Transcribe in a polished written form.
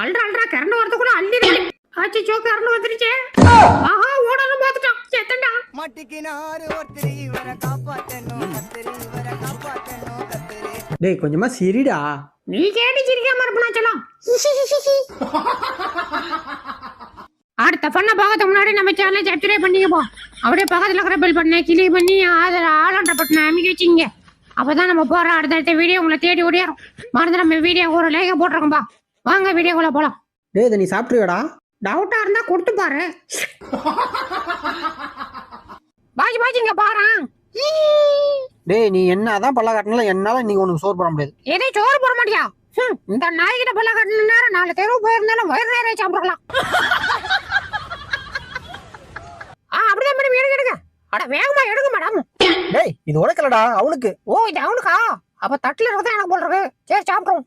அல்றா current வரதுக்குள்ள அள்ளிடு. ஆச்சோ current வந்துருச்சே. ஆஹா ஓடணும் பாத்துட்டான். செத்தண்டா. மாட்டிக்கினாரு ஒருத்தர் இவரை காப்பாத்தணும் கத்தரி இவரை காப்பாத்தணும் கத்தரி. டேய் கொஞ்சமா சிரிடா. நீ கேட்டு சிரிக்காம இருப்பா செல்லம். அடுத்த பண்ண பார்க்கறதுக்கு முன்னாடி நம்ம சேனலை சப்ஸ்கிரைப் பண்ணிக்கப்போ. அப்படியே பக்கத்துல இருக்கிற பெல் பட்டனை கிளிக் பண்ணி அதில் ஆளுன்ற பட்டனை அமைக்க வச்சிங்க. அப்பதான் நம்ம போற அடுத்தடுத்த வீடியோ உங்களை தேடி ஓடியாரும். மறந்து நம்ம வீடியோ ஒரு லைக் போட்டுருக்கோம்பா. வாங்க வீடியோக்குள்ள போலாம். டேய் இதை நீ சாப்பிட்டுவியாடா? டவுட்டா இருந்தா கொடுத்து பாரு. பாஜிங்க பாரு. டேய் நீ என்னதான் பல்ல காட்டினாலும் என்னால இன்னைக்கு உனக்கு சோறு போட முடியாது. எதை சோறு போட மாட்டியா? இந்த நாய்கிட்ட பல்ல காட்டின நேரம் 4 தெருவு போயிருந்தாலும் வயிறு நிறைய சாப்பிடலாம். அப்படிதான் மேடம் எடுங்க. அட வேகமா எடுங்க மேடம். டேய் இது உனக்கலடா அவனுக்கு. ஓ இது அவனுக்கா? அப்ப தட்டுல இருக்கதான் எனக்கு போல் இருக்கு. சரி சாப்பிடுவோம்.